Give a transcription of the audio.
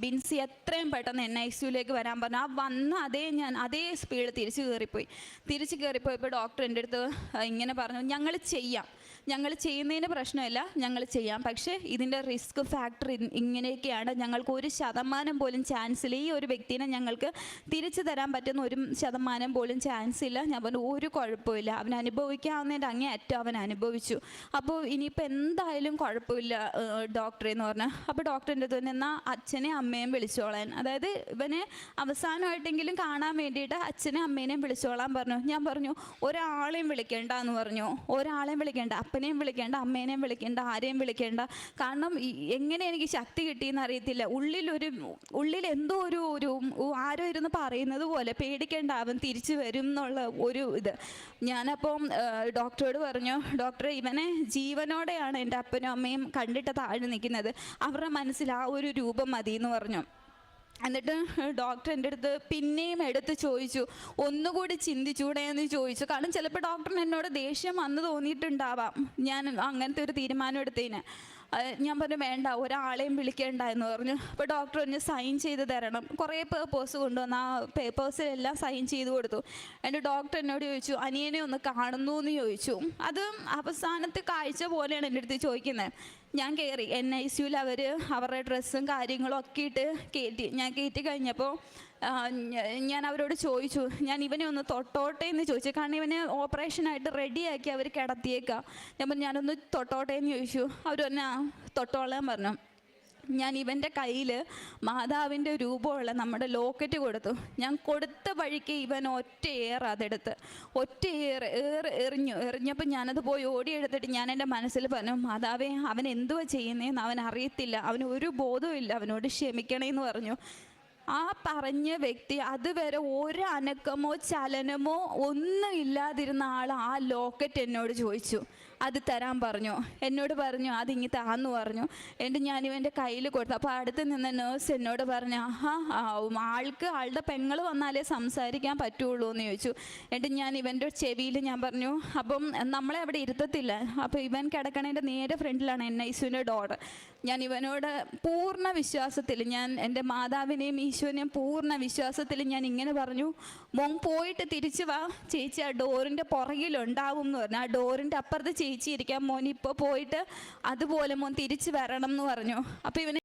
ബിൻസി എത്രയും പെട്ടെന്ന് NICUലേക്ക് വരാൻ പറഞ്ഞു. ആ വന്ന അതേ സ്പീഡിൽ തിരിച്ച് കയറിപ്പോയപ്പോൾ ഡോക്ടർ എൻ്റെ അടുത്ത് ഇങ്ങനെ പറഞ്ഞു, ഞങ്ങൾ ചെയ്യുന്നതിന് പ്രശ്നമില്ല, ഞങ്ങൾ ചെയ്യാം, പക്ഷേ ഇതിൻ്റെ റിസ്ക് ഫാക്ടർ ഇങ്ങനെയൊക്കെയാണ്, ഞങ്ങൾക്ക് 1% പോലും ചാൻസ് ഇല്ല, ഈ ഒരു വ്യക്തിനെ ഞങ്ങൾക്ക് തിരിച്ചു തരാൻ പറ്റുന്ന 1% പോലും ചാൻസ് ഇല്ല. ഞാൻ പറഞ്ഞു ഒരു കുഴപ്പമില്ല, അവൻ അനുഭവിക്കാവുന്നതിൻ്റെ അങ്ങേയറ്റം അവൻ അനുഭവിച്ചു, അപ്പോൾ ഇനിയിപ്പോൾ എന്തായാലും കുഴപ്പമില്ല ഡോക്ടറെ എന്ന് പറഞ്ഞു. അപ്പോൾ ഡോക്ടറിൻ്റെ അടുത്ത് തന്നെ എന്നാൽ അച്ഛനെ അമ്മയും വിളിച്ചോളാൻ, അതായത് ഇവനെ അവസാനമായിട്ടെങ്കിലും കാണാൻ വേണ്ടിയിട്ട് അച്ഛനെ അമ്മേനെയും വിളിച്ചോളാൻ പറഞ്ഞു. ഞാൻ പറഞ്ഞു ഒരാളെയും വിളിക്കേണ്ട എന്ന് പറഞ്ഞു, ഒരാളെയും വിളിക്കേണ്ട, അപ്പനെയും വിളിക്കേണ്ട, അമ്മേനെയും വിളിക്കേണ്ട, ആരെയും വിളിക്കേണ്ട. കാരണം എങ്ങനെ എനിക്ക് ശക്തി കിട്ടിയെന്ന് അറിയത്തില്ല, ഉള്ളിൽ എന്തോ ഒരു ആരോ ഇരുന്ന് പറയുന്നത് പോലെ, പേടിക്കേണ്ട അവൻ തിരിച്ചു വരും എന്നുള്ള ഒരു ഇത്. ഞാനപ്പം ഡോക്ടറോട് പറഞ്ഞു, ഡോക്ടറെ ഇവനെ ജീവനോടെയാണ് എൻ്റെ അപ്പനും അമ്മയും കണ്ടിട്ട് താഴെ നിൽക്കുന്നത്, അവരുടെ മനസ്സിൽ ആ ഒരു രൂപം മതി എന്ന് പറഞ്ഞു. എന്നിട്ട് ഡോക്ടർ എൻ്റെ അടുത്ത് പിന്നെയും എടുത്ത് ചോദിച്ചു, ഒന്നുകൂടി ചിന്തിച്ചൂടെ എന്ന് ചോദിച്ചു. കാരണം ചിലപ്പോൾ ഡോക്ടറിന് എന്നോട് ദേഷ്യം വന്ന് തോന്നിയിട്ടുണ്ടാവാം ഞാൻ അങ്ങനത്തെ ഒരു തീരുമാനം എടുത്തതിന്. ഞാൻ പറഞ്ഞു വേണ്ട, ഒരാളെയും വിളിക്കേണ്ട എന്ന് പറഞ്ഞു. അപ്പോൾ ഡോക്ടർ ഒന്ന് സൈൻ ചെയ്ത് തരണം, കുറേ പേപ്പേഴ്സ് കൊണ്ടുവന്ന് ആ പേപ്പേഴ്സിലെല്ലാം സൈൻ ചെയ്ത് കൊടുത്തു. എൻ്റെ ഡോക്ടർ എന്നോട് ചോദിച്ചു ഞാൻ ഒന്ന് കാണുന്നു എന്ന് ചോദിച്ചു. അത് അവസാനത്തെ കാഴ്ച പോലെയാണ് എൻ്റെ അടുത്ത് ചോദിക്കുന്നത്. ഞാൻ കയറി NICUവിൽ അവരുടെ ഡ്രസ്സും കാര്യങ്ങളും ഒക്കെ ഇട്ട് കയറ്റി കഴിഞ്ഞപ്പോൾ ഞാൻ അവരോട് ചോദിച്ചു, ഞാൻ ഇവനെ ഒന്ന് തൊട്ടോട്ടെ എന്ന് ചോദിച്ചു. കാരണം ഇവനെ ഓപ്പറേഷനായിട്ട് റെഡിയാക്കി അവർ കിടത്തിയേക്കാം. ഞാനൊന്ന് തൊട്ടോട്ടെ എന്ന് ചോദിച്ചു. അവർ തന്നെ തൊട്ടോളാൻ പറഞ്ഞു. ഞാൻ ഇവൻ്റെ കയ്യിൽ മാതാവിൻ്റെ രൂപമുള്ള നമ്മുടെ ലോക്കറ്റ് കൊടുത്തു. ഞാൻ കൊടുത്ത വഴിക്ക് ഇവൻ അതെടുത്ത് എറിഞ്ഞപ്പോൾ ഞാനത് പോയി ഓടിയെടുത്തിട്ട് ഞാൻ എൻ്റെ മനസ്സിൽ പറഞ്ഞു, മാതാവേ അവൻ എന്തുവാ ചെയ്യുന്നതെന്ന് അവൻ അറിയത്തില്ല, അവന് ഒരു ബോധവും ഇല്ല, അവനോട് ക്ഷമിക്കണേന്ന് പറഞ്ഞു. ആ പറഞ്ഞ വ്യക്തി അതുവരെ ഒരു അനക്കമോ ചലനമോ ഒന്നും ഇല്ലാതിരുന്ന ആൾ ആ ലോക്കറ്റ് എന്നോട് ചോദിച്ചു, അത് തരാൻ പറഞ്ഞു. എന്നോട് പറഞ്ഞു അതിങ്ങി താന്ന് പറഞ്ഞു. എന്നിട്ട് ഞാനിവൻ്റെ കയ്യിൽ കൊടുത്തു. അപ്പോൾ അടുത്ത് നിന്ന നേഴ്സ് എന്നോട് പറഞ്ഞു, ആളുടെ പെങ്ങൾ വന്നാലേ സംസാരിക്കാൻ പറ്റുള്ളൂ എന്ന് ചോദിച്ചു. എന്നിട്ട് ഞാൻ ഇവൻ്റെ ചെവിയിൽ ഞാൻ പറഞ്ഞു, അപ്പം നമ്മളെ അവിടെ ഇരുത്തത്തില്ല, അപ്പോൾ ഇവൻ കിടക്കണേൻ്റെ നേരെ ഫ്രണ്ടിലാണ് NICUവിൻ്റെ ഡോർ. ഞാൻ ഇവനോട് പൂർണ്ണ വിശ്വാസത്തിൽ, ഞാൻ എൻ്റെ മാതാവിനെയും ഈശോനെയും പൂർണ്ണ വിശ്വാസത്തിൽ ഞാൻ ഇങ്ങനെ പറഞ്ഞു, മോൻ പോയിട്ട് തിരിച്ചു വാ, ചേച്ചി ആ ഡോറിൻ്റെ പുറകിലുണ്ടാവും എന്ന് പറഞ്ഞു. ആ ഡോറിൻ്റെ അപ്പുറത്ത് ചേച്ചി ഇരിക്കാം, മോൻ ഇപ്പോൾ പോയിട്ട് അതുപോലെ മോൻ തിരിച്ചു വരണം എന്ന് പറഞ്ഞു. അപ്പോൾ ഇവന്